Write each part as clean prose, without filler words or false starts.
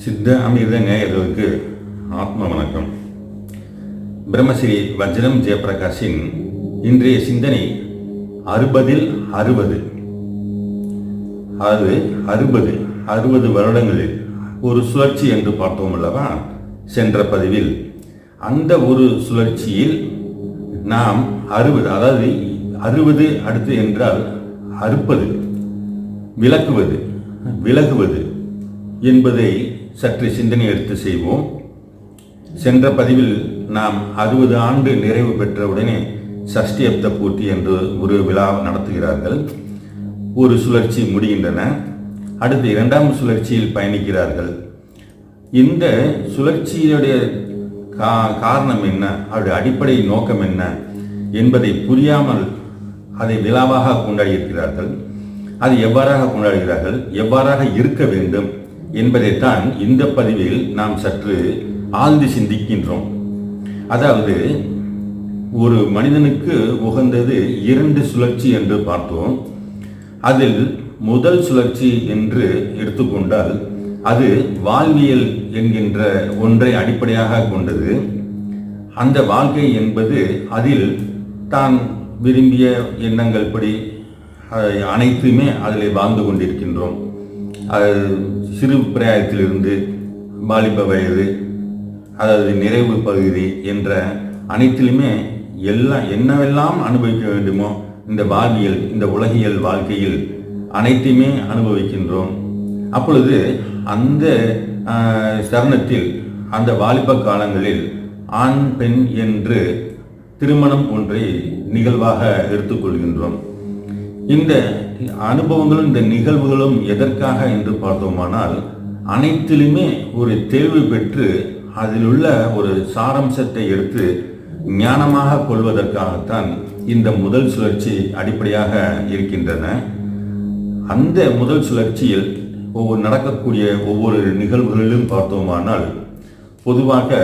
சித்த அமிர்த நேயர்களுக்கு ஆத்ம வணக்கம். பிரம்மஸ்ரீ வஜ்ரம் ஜெயபிரகாஷின் இன்றைய சிந்தனை 60 அது 60 வருடங்களில் ஒரு சுழற்சி என்று பார்த்தோம் அல்லவா சென்ற பதிவில். அந்த ஒரு சுழற்சியில் நாம் 60 அதாவது 60 அடுத்து என்றால் அறுப்பது, விலகுவது என்பதை சற்று சிந்தனை எடுத்து செய்வோம். சென்ற பதிவில் நாம் 60 ஆண்டு நிறைவு பெற்றவுடனே சஷ்டியப்த பூர்த்தி என்று ஒரு விழா நடத்துகிறார்கள். ஒரு சுழற்சி முடிகின்றன, அடுத்து இரண்டாம் சுழற்சியில் பயணிக்கிறார்கள். இந்த சுழற்சியுடைய காரணம் என்ன, அவருடைய அடிப்படை நோக்கம் என்ன என்பதை புரியாமல் அதை விழாவாக கொண்டாடியிருக்கிறார்கள். அது எவ்வாறாக கொண்டாடுகிறார்கள், எவ்வாறாக இருக்க வேண்டும் என்பதைத்தான் இந்த பதிவில் நாம் சற்று ஆழ்ந்து சிந்திக்கின்றோம். அதாவது ஒரு மனிதனுக்கு உகந்தது 2 சுழற்சி என்று பார்த்தோம். அதில் முதல் சுழற்சி என்று எடுத்துக்கொண்டால் அது வாழ்வியல் என்கின்ற ஒன்றை அடிப்படையாக கொண்டது. அந்த வாழ்க்கை என்பது அதில் தான் விரும்பிய எண்ணங்கள் படி அனைத்துமே அதில் வாழ்ந்து கொண்டிருக்கின்றோம். சிறு பிராயத்திலிருந்து வாலிப வயது, அதாவது நிறைவு பகுதி என்ற அனைத்திலுமே என்னவெல்லாம் அனுபவிக்க வேண்டுமோ இந்த வாழ்வியல், இந்த உலகியல் வாழ்க்கையில் அனைத்தையுமே அனுபவிக்கின்றோம். அப்பொழுது அந்த தருணத்தில் அந்த வாலிப காலங்களில் ஆண் பெண் என்று திருமணம் ஒன்றை நிகழ்வாக எடுத்துக்கொள்கின்றோம். இந்த அனுபவங்களும் இந்த நிகழ்வுகளும் எதற்காக என்று பார்த்தோமானால் அனைத்திலுமே ஒரு தெளிவு பெற்று அதில் உள்ள ஒரு சாரம்சத்தை எடுத்து ஞானமாக கொள்வதற்காகத்தான் இந்த முதல் சுழற்சி அடிப்படையாக இருக்கின்றன. அந்த முதல் சுழற்சியில் நடக்கக்கூடிய ஒவ்வொரு நிகழ்வுகளிலும் பார்த்தோமானால் பொதுவாக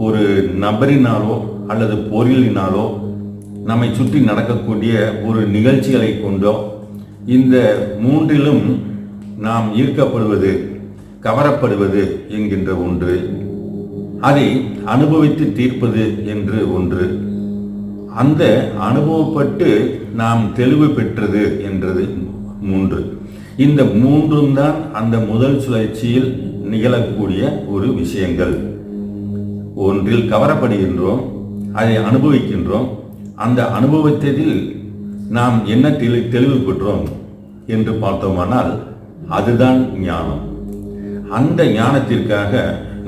ஒரு நபரினாலோ அல்லது பொருளினாலோ நம்மை சுற்றி நடக்கக்கூடிய ஒரு நிகழ்ச்சிகளை கொண்டோ இந்த மூன்றிலும் நாம் ஈர்க்கப்படுவது, கவரப்படுவது என்கின்ற ஒன்று, அதை அனுபவித்து தீர்ப்பது என்று ஒன்று, அந்த அனுபவப்பட்டு நாம் தெளிவு பெற்றது என்றது 3. இந்த 3ம் தான் அந்த முதல் சுழற்சியில் நிகழக்கூடிய ஒரு விஷயங்கள். ஒன்றில் கவரப்படுகின்றோம், அதை அனுபவிக்கின்றோம். அந்த அனுபவத்தில் நாம் என்ன தெளிவு பெற்றோம் என்று பார்த்தோமானால் அதுதான் ஞானம். அந்த ஞானத்திற்காக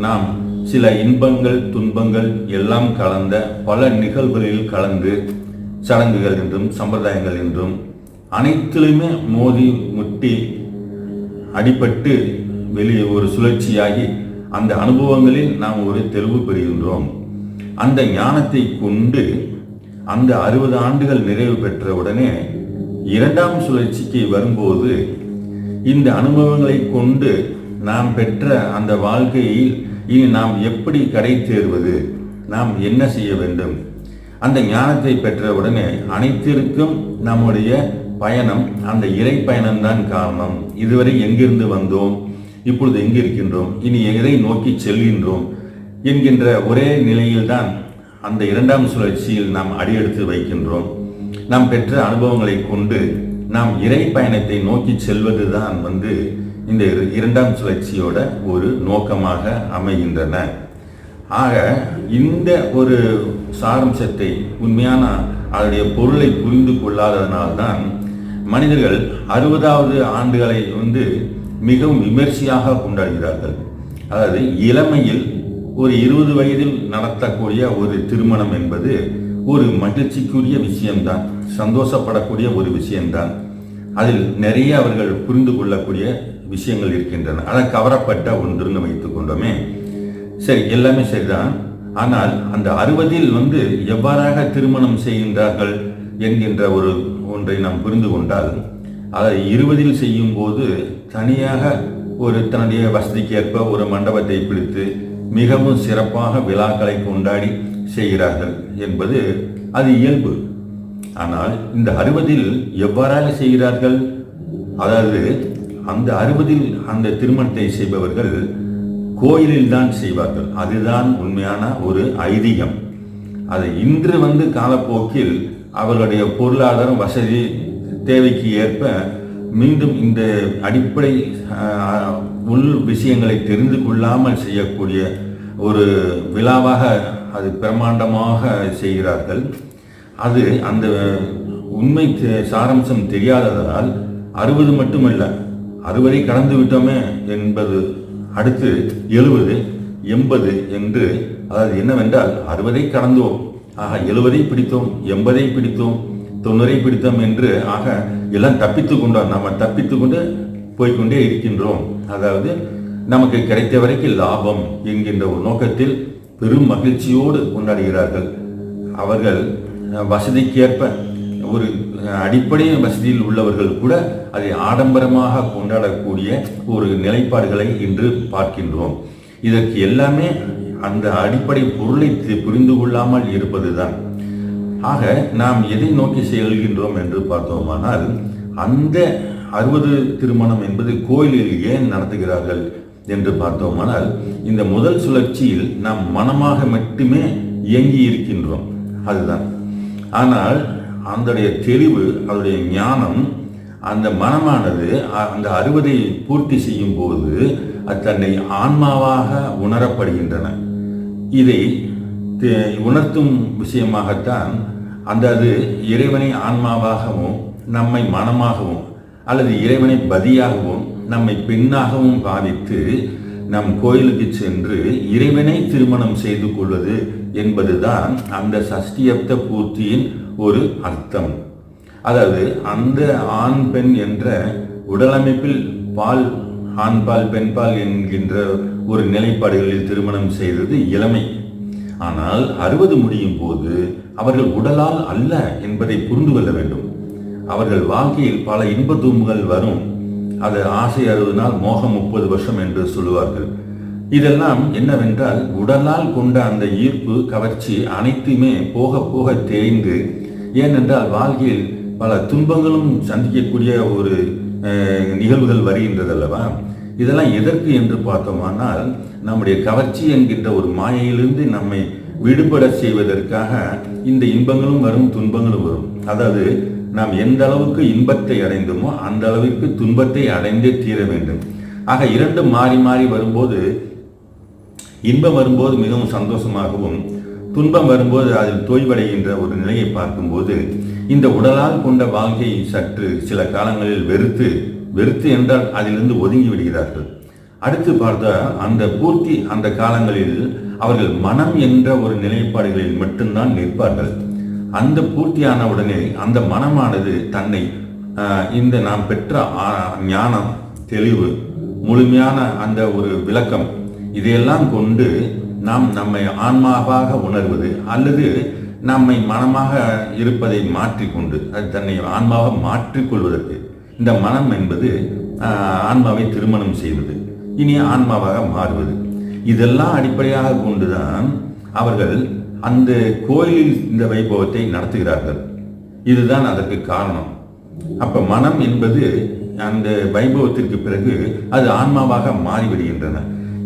நாம் சில இன்பங்கள், துன்பங்கள் எல்லாம் கலந்த பல நிகழ்வுகளில் கலந்து சடங்குகள் என்றும் சம்பிரதாயங்கள் என்றும் அனைத்திலுமே மோதி முட்டி அடிபட்டு வெளியே ஒரு சுழற்சியாகி அந்த அனுபவங்களில் நாம் ஒரு தெளிவு பெறுகின்றோம். அந்த ஞானத்தை கொண்டு அந்த 60 ஆண்டுகள் நிறைவு பெற்ற உடனே இரண்டாம் சுழற்சிக்கு வரும்போது இந்த அனுபவங்களை கொண்டு நாம் பெற்ற அந்த வாழ்க்கையில் இனி நாம் எப்படி கடை தேர்வது, நாம் என்ன செய்ய வேண்டும், அந்த ஞானத்தை பெற்ற உடனே அனைத்திற்கும் நம்முடைய பயணம் அந்த இறை பயணம்தான் காரணம். இதுவரை எங்கிருந்து வந்தோம், இப்பொழுது எங்கு இருக்கின்றோம், இனி எதை நோக்கி செல்கின்றோம் என்கின்ற ஒரே நிலையில்தான் அந்த இரண்டாம் சுழற்சியில் நாம் அடியெடுத்து வைக்கின்றோம். நாம் பெற்ற அனுபவங்களை கொண்டு நாம் இறை பயணத்தை நோக்கி செல்வதுதான் இந்த இரண்டாம் சுழற்சியோட ஒரு நோக்கமாக அமைகின்றன. ஆக இந்த ஒரு சாரம்சத்தை, உண்மையான அதனுடைய பொருளை புரிந்து கொள்ளாததனால்தான் மனிதர்கள் 60வது ஆண்டுகளை மிகவும் விமர்சையாக கொண்டாடுகிறார்கள். அதாவது இளமையில் ஒரு 20 வயதில் நடத்தக்கூடிய ஒரு திருமணம் என்பது ஒரு மகிழ்ச்சிக்குரிய விஷயம்தான், சந்தோஷப்படக்கூடிய ஒரு விஷயம்தான். அதில் நிறைய அவர்கள் புரிந்து கொள்ளக்கூடிய விஷயங்கள் இருக்கின்றன. அதை கவரப்பட்ட ஒன்றுன்னு வைத்துக் கொண்டோமே, சரி, எல்லாமே சரிதான். ஆனால் அந்த 60இல் எவ்வாறாக திருமணம் செய்கின்றார்கள் என்கின்ற ஒன்றை நாம் புரிந்து கொண்டால், அதை 20இல் செய்யும் போது தனியாக ஒரு தன்னுடைய வசதிக்கேற்ப ஒரு மண்டபத்தை பிடித்து மிகவும் சிறப்பாக விழாக்களை கொண்டாடி செய்கிறார்கள் என்பது அது இயல்பு. ஆனால் இந்த 60இல் எவ்வாறாக செய்கிறார்கள், அதாவது அந்த 60இல் அந்த திருமணத்தை செய்பவர்கள் கோயிலில் தான் செய்வார்கள். அதுதான் உண்மையான ஒரு ஐதீகம். அது இன்று காலப்போக்கில் அவர்களுடைய பொருளாதாரம் வசதி தேவைக்கு ஏற்ப மீண்டும் இந்த அடிப்படை உள் விஷயங்களை தெரிந்து கொள்ளாமல் செய்யக்கூடிய ஒரு விழாவாக அது பிரமாண்டமாக செய்கிறார்கள். அது அந்த உண்மை சாராம்சம் தெரியாததால் 60 மட்டுமல்ல, 60 கடந்து விட்டோமே என்பது அடுத்து 70, 80 என்று, அதாவது என்னவென்றால் 60 கடந்தோம், ஆக 70 பிடித்தோம், 80 பிடித்தோம், 90 பிடித்தோம் என்று ஆக எல்லாம் தப்பித்து கொண்டோம். நம்ம தப்பித்து கொண்டு போய்கொண்டே இருக்கின்றோம். அதாவது நமக்கு கிடைத்த வரைக்கும் லாபம் என்கின்ற ஒரு நோக்கத்தில் பெரும் மகிழ்ச்சியோடு கொண்டாடுகிறார்கள். அவர்கள் வசதிக்கேற்ப ஒரு அடிப்படை வசதியில் உள்ளவர்கள் கூட அதை ஆடம்பரமாக கொண்டாடக்கூடிய ஒரு நிலைப்பாடுகளை இன்று பார்க்கின்றோம். இதற்கு எல்லாமே அந்த அடிப்படை பொருளை புரிந்து கொள்ளாமல் இருப்பதுதான். ஆக நாம் எதை நோக்கி செல்கின்றோம் என்று பார்த்தோமானால், அந்த 60 திருமணம் என்பது கோயிலில் ஏன் நடத்துகிறார்கள் என்று பார்த்தோமானால், இந்த முதல் சுழற்சியில் நாம் மனமாக மட்டுமே இயங்கி இருக்கின்றோம், அதுதான். ஆனால் அதனுடைய தெளிவு, அதனுடைய ஞானம், அந்த மனமானது அந்த 60 பூர்த்தி செய்யும் போது அது தன்னை ஆன்மாவாக உணரப்படுகின்றன. இதை உணர்த்தும் விஷயமாகத்தான் அது இறைவனை ஆன்மாவாகவும் நம்மை மனமாகவும் அல்லது இறைவனை பதியாகவும் நம்மை பெண்ணாகவும் பாவித்து நம் கோயிலுக்கு சென்று இறைவனை திருமணம் செய்து கொள்வது என்பதுதான் அந்த சஷ்டியப்த பூர்த்தியின் ஒரு அர்த்தம். அதாவது அந்த ஆண் பெண் என்ற உடலமைப்பில் ஆண்பால் பெண்பால் என்கின்ற ஒரு நிலைப்பாடுகளில் திருமணம் செய்தது இளமை. ஆனால் 60 முடியும் போது அவர்கள் உடலால் அல்ல என்பதை புரிந்து கொள்ள வேண்டும். அவர்கள் வாழ்க்கையில் பல இன்ப துன்பங்கள் வரும். அது ஆசை 60 நாள், மோகம் 30 வருஷம் என்று சொல்லுவார்கள். இதெல்லாம் என்னவென்றால் உடலால் கொண்ட அந்த ஈர்ப்பு, கவர்ச்சி அனைத்துமே போக போக தேய்ந்து, ஏனென்றால் வாழ்க்கையில் பல துன்பங்களும் சந்திக்கக்கூடிய ஒரு நிகழ்வுகள் வருகின்றது அல்லவா. இதெல்லாம் எதற்கு என்று பார்த்தோமானால், நம்முடைய கவர்ச்சி என்கின்ற ஒரு மாயையிலிருந்து நம்மை விடுபட செய்வதற்காக இந்த இன்பங்களும் வரும், துன்பங்களும் வரும். அதாவது நாம் எந்த அளவுக்கு இன்பத்தை அடைந்தோமோ அந்த அளவிற்கு துன்பத்தை அடைந்தே தீர வேண்டும். ஆக இரண்டும் மாறி மாறி வரும்போது, இன்பம் வரும்போது மிகவும் சந்தோஷமாகவும், துன்பம் வரும்போது அதில் தோய்வடைகின்ற ஒரு நிலையை பார்க்கும்போது இந்த உடலால் கொண்ட வாழ்க்கையை சற்று சில காலங்களில் வெறுத்து என்றால் அதிலிருந்து ஒதுங்கி விடுகிறார்கள். அடுத்து பார்த்தா அந்த பூர்த்தி அந்த காலங்களில் அவர்கள் மனம் என்ற ஒரு நிலைப்பாடுகளில் மட்டும்தான் நிற்பார்கள். அந்த பூர்த்தியான உடனே அந்த மனமானது தன்னை இந்த நாம் பெற்ற ஞானம், தெளிவு, முழுமையான அந்த ஒரு விளக்கம், இதையெல்லாம் கொண்டு நாம் நம்மை ஆன்மாவாக உணர்வது அல்லது நம்மை மனமாக இருப்பதை மாற்றிக்கொண்டு அது தன்னை ஆன்மாவாக மாற்றிக்கொள்வதற்கு இந்த மனம் என்பது ஆன்மாவை திருமணம் செய்வது, இனி ஆன்மாவாக மாறுவது, இதெல்லாம் அடிப்படையாக கொண்டுதான் அவர்கள் அந்த கோயிலில் இந்த வைபவத்தை நடத்துகிறார்கள். இதுதான் அதற்கு காரணம். அப்ப மனம் என்பது அந்த வைபவத்திற்கு பிறகு அது ஆன்மாவாக மாறிவிடுகின்றன.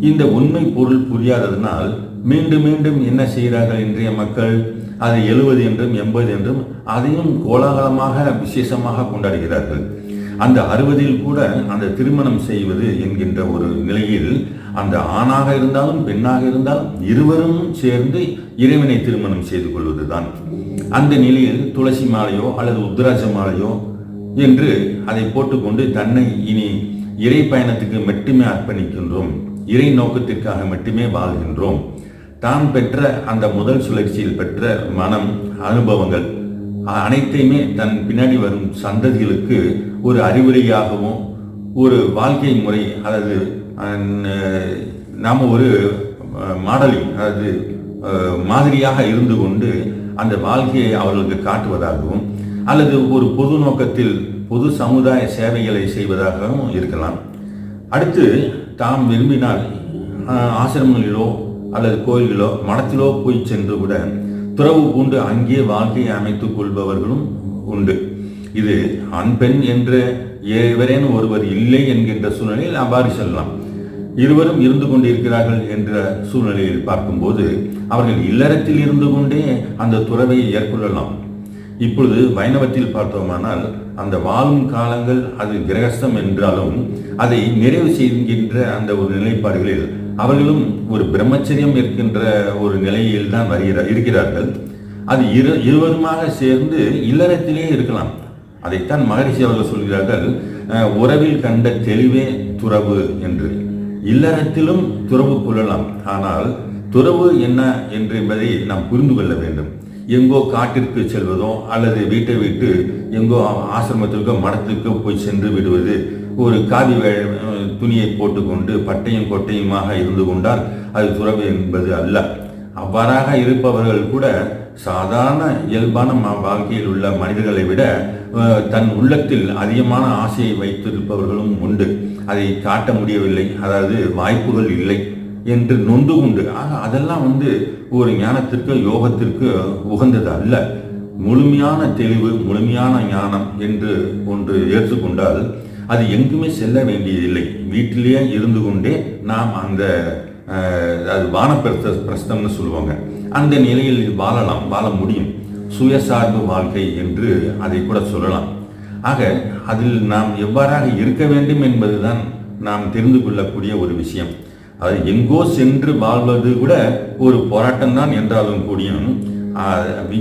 இந்த உண்மை பொருள் புரியாததனால் மீண்டும் மீண்டும் என்ன செய்கிறார்கள் இன்றைய மக்கள்? அது 70 என்றும் 80 என்றும் அதையும் கோலாகலமாக விசேஷமாக கொண்டாடுகிறார்கள். அந்த 60 கூட அந்த திருமணம் செய்வது என்கின்ற ஒரு நிலையில் அந்த ஆணாக இருந்தாலும் பெண்ணாக இருந்தாலும் இருவரும் சேர்ந்து இறைவனை திருமணம் செய்து கொள்வதுதான். அந்த நிலையில் துளசி மாலையோ அல்லது உத்ராட்ச மாலையோ என்று அதை போட்டுக்கொண்டு தன்னை இனி இறை பயணத்துக்கு மட்டுமே அர்ப்பணிக்கின்றோம், இறை நோக்கத்திற்காக மட்டுமே வாழ்கின்றோம். தான் பெற்ற அந்த முதல் சுழற்சியில் பெற்ற மனம், அனுபவங்கள் அனைத்தையுமே தன் பின்னாடி வரும் சந்ததிகளுக்கு ஒரு அறிவுரையாகவும் ஒரு வாழ்க்கை முறை, அதாவது நாம் ஒரு மாடலிங், அதாவது மாதிரியாக இருந்து கொண்டு அந்த வாழ்க்கையை அவர்களுக்கு காட்டுவதாகவும் அல்லது ஒரு பொது நோக்கத்தில் பொது சமுதாய சேவைகளை செய்வதாகவும் இருக்கலாம். அடுத்து தாம் விரும்பினால் ஆசிரமங்களிலோ அல்லது கோயில்களோ மடத்திலோ போய் சென்று கூட துறவு பூண்டு அங்கே வாழ்க்கையை அமைத்துக் கொள்பவர்களும் உண்டு. இது ஆண் பெண் என்ற எவரேனும் ஒருவர் இல்லை என்கின்ற சூழ்நிலையில் அவ்வாறு செல்லலாம். இருவரும் இருந்து கொண்டிருக்கிறார்கள் என்ற சூழ்நிலையில் பார்க்கும்போது அவர்கள் இல்லறத்தில் இருந்து கொண்டே அந்த துறவை ஏற்கொள்ளலாம். இப்பொழுது வைணவத்தில் பார்த்தோமானால் அந்த வாழும் காலங்கள் அது கிரகஸ்தம் என்றாலும் அதை நிறைவு செய்கின்ற அந்த ஒரு நிலைப்பாடுகளில் அவர்களும் ஒரு பிரம்மச்சரியம் இருக்கின்ற ஒரு நிலையில் தான் இருக்கிறார்கள். அது இருவருமாக சேர்ந்து இல்லறத்திலே இருக்கலாம். அதைத்தான் மகரிஷி அவர்கள் சொல்கிறார்கள், உறவில் கண்ட தெளிவே துறவு என்று. இல்லறத்திலும் துறவு கொள்ளலாம். ஆனால் துறவு என்ன என்பதை நாம் புரிந்து கொள்ள வேண்டும். எங்கோ காட்டிற்கு செல்வதோ அல்லது வீட்டை விட்டு எங்கோ ஆசிரமத்திற்கோ மடத்திற்கோ போய் சென்று விடுவது, ஒரு காவி துணியை போட்டுக்கொண்டு பட்டையும் கொட்டையுமாக இருந்து கொண்டால் அது துறவு என்பது அல்ல. அவ்வாறாக இருப்பவர்கள் கூட சாதாரண இயல்பான வாழ்க்கையில் உள்ள மனிதர்களை விட தன் உள்ளத்தில் அதிகமான ஆசையை வைத்திருப்பவர்களும் உண்டு. அதை காட்ட முடியவில்லை, அதாவது வாய்ப்புகள் இல்லை என்று நொந்து கொண்டு, அதெல்லாம் ஒரு ஞானத்திற்கு யோகத்திற்கு உகந்தது அல்ல. முழுமையான தெளிவு, முழுமையான ஞானம் என்று ஒன்று ஏற்றுக்கொண்டால் அது எங்குமே செல்ல வேண்டியதில்லை. வீட்டிலேயே இருந்து கொண்டே நாம் அந்த அது வானப்பிரஸ்தம்னு சொல்லுவாங்க, அந்த நிலையில் வாழ முடியும். சுயசார்பு வாழ்க்கை என்று அதை கூட சொல்லலாம். ஆக அதில் நாம் எவ்வாறாக இருக்க வேண்டும் என்பதுதான் நாம் தெரிந்து கொள்ளக்கூடிய ஒரு விஷயம். அது எங்கோ சென்று வாழ்வது கூட ஒரு போராட்டம் தான் என்றாலும் கூடியும்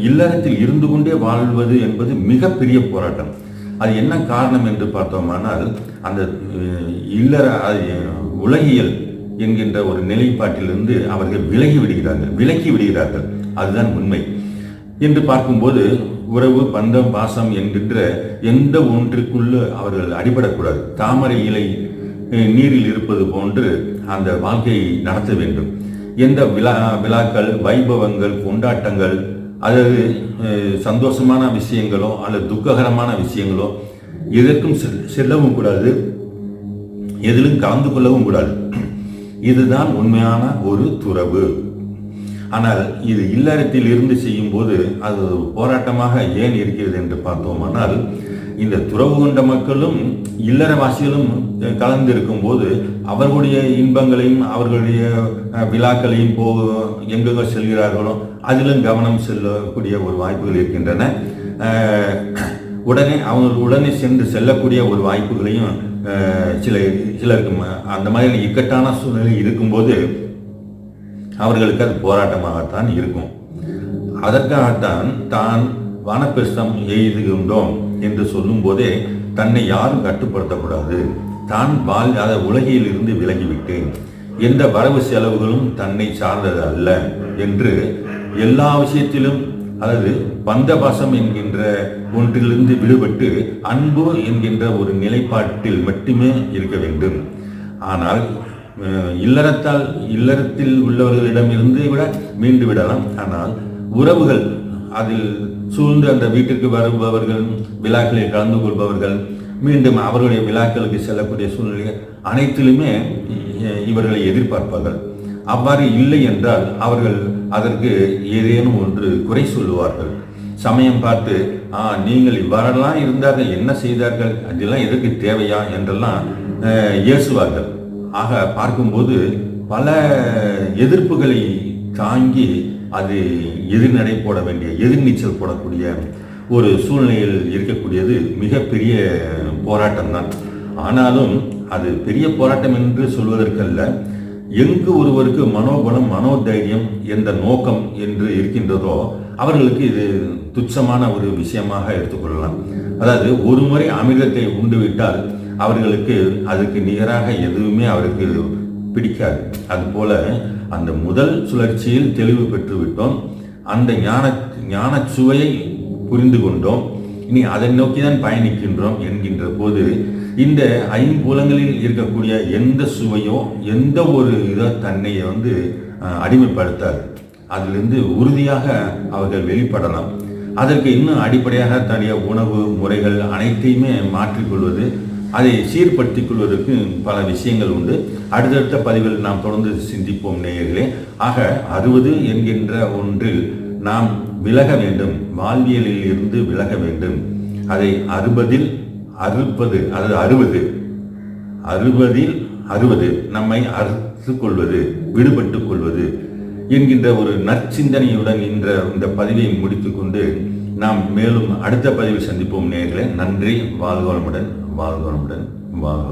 இல்லறத்தில் இருந்து கொண்டே வாழ்வது என்பது மிகப்பெரிய போராட்டம். அது என்ன காரணம் என்று பார்த்தோமானால் அந்த உலகியல் என்கின்ற ஒரு நிலைப்பாட்டிலிருந்து அவர்கள் விலக்கி விடுகிறார்கள். அதுதான் உண்மை என்று பார்க்கும்போது உறவு, பந்தம், பாசம் என்கின்ற எந்த ஒன்றுக்குள்ள அவர்கள் அடிபடக்கூடாது. தாமரை இலை நீரில் இருப்பது போன்று அந்த வாழ்க்கையை நடத்த வேண்டும். எந்த விழாக்கள், வைபவங்கள், கொண்டாட்டங்கள், அதாவது சந்தோஷமான விஷயங்களோ அல்லது துக்ககரமான விஷயங்களோ எதற்கும் செல்லவும் கூடாது, எதிலும் கலந்து கொள்ளவும் கூடாது. இதுதான் உண்மையான ஒரு துறவு. ஆனால் இது இல்லறத்தில் இருந்து செய்யும் போது அது போராட்டமாக ஏன் இருக்கிறது என்று பார்த்தோமானால், இந்த துறவு கொண்ட மக்களும் இல்லறவாசிகளும் கலந்து இருக்கும் போது அவர்களுடைய இன்பங்களையும் அவர்களுடைய விழாக்களையும் எங்கெங்க செல்கிறார்களோ அதிலும் கவனம் செல்லக்கூடிய ஒரு வாய்ப்புகள் இருக்கின்றன. உடனே சென்று செல்லக்கூடிய ஒரு வாய்ப்புகளையும் சிலருக்கு அந்த மாதிரி இக்கட்டான சூழ்நிலை இருக்கும்போது அவர்களுக்கு அது போராட்டமாகத்தான் இருக்கும். அதற்காகத்தான் தான் வானப்பிரஸ்தம் எய்துகின்றோம் என்று சொல்லும் போதே தன்னை யாரும் கட்டுப்படுத்தக்கூடாது, தான் உலகில் இருந்து விலகிவிட்டேன், எந்த வரவு செலவுகளும் தன்னை சார்ந்தது அல்ல என்று எல்லா விஷயத்திலும், அதாவது பந்தபாசம் என்கின்ற ஒன்றிலிருந்து விடுபட்டு அன்பு என்கின்ற ஒரு நிலைப்பாட்டில் மட்டுமே இருக்க வேண்டும். ஆனால் இல்லறத்தில் உள்ளவர்களிடமிருந்து விட மீண்டு விடலாம். ஆனால் உறவுகள், அதில் சூழ்ந்து அந்த வீட்டிற்கு வருபவர்கள், விழாக்களில் கலந்து கொள்பவர்கள், மீண்டும் அவர்களுடைய விழாக்களுக்கு செல்லக்கூடிய சூழ்நிலை அனைத்திலுமே இவர்களை எதிர்பார்ப்பார்கள். அவ்வாறு இல்லை என்றால் அவர்கள் அதற்கு ஏதேனும் ஒன்று குறை சொல்லுவார்கள். சமயம் பார்த்து நீங்கள் இவ்வாறெல்லாம் இருந்தார்கள், என்ன செய்தார்கள், அதெல்லாம் எதற்கு தேவையா என்றெல்லாம் ஏசுவார்கள். ஆக பார்க்கும்போது பல எதிர்ப்புகளை தாங்கி அது எதிர்நடை போட வேண்டிய, எதிர்நீச்சல் போடக்கூடிய ஒரு சூழ்நிலையில் இருக்கக்கூடியது மிகப்பெரிய போராட்டம்தான். ஆனாலும் அது பெரிய போராட்டம் என்று சொல்வதற்கல்ல, எங்கு ஒருவருக்கு மனோபலம், மனோதைரியம், எந்த நோக்கம் என்று இருக்கின்றதோ அவர்களுக்கு இது துச்சமான ஒரு விஷயமாக எடுத்துக்கொள்ளலாம். அதாவது ஒரு முறை அமிர்தத்தை உண்டுவிட்டால் அவர்களுக்கு அதுக்கு நிகராக எதுவுமே அவருக்கு பிடிக்காது. அதுபோல அந்த முதல் சுழற்சியில் தெளிவு பெற்று விட்டோம், அந்த ஞான சுவையை புரிந்து கொண்டோம், இனி அதை நோக்கி தான் பயணிக்கின்றோம் என்கின்ற போது இந்த ஐம்புலங்களில் இருக்கக்கூடிய எந்த சுவையோ எந்த ஒரு தன்னை அடிமைப்படுத்தாது. அதிலிருந்து உறுதியாக அவர்கள் வெளிப்படலாம். அதற்கு இன்னும் அடிப்படையாக தனிய உணவு முறைகள் அனைத்தையுமே மாற்றிக்கொள்வது, அதை சீர்படுத்திக் கொள்வதற்கு பல விஷயங்கள் உண்டு. அடுத்தடுத்த பதிவில் நாம் தொடர்ந்து சிந்திப்போம் நேயர்களே. ஆக 60 என்கின்ற ஒன்றில் நாம் விலக வேண்டும், வாழ்வியலில் இருந்து விலக வேண்டும். அதை 60 அதாவது 60 60 அறுவது, நம்மை அறுத்து கொள்வது, விடுபட்டு கொள்வது என்கின்ற ஒரு நற்சிந்தனையுடன் இந்த பதிவை முடித்துக்கொண்டு நாம் மேலும் அடுத்த பதிவில் சந்திப்போம் நேயர்களே. நன்றி. வாழ்க வளமுடன், வாழ்க வளமுடன், வாழ்க வளமுடன்.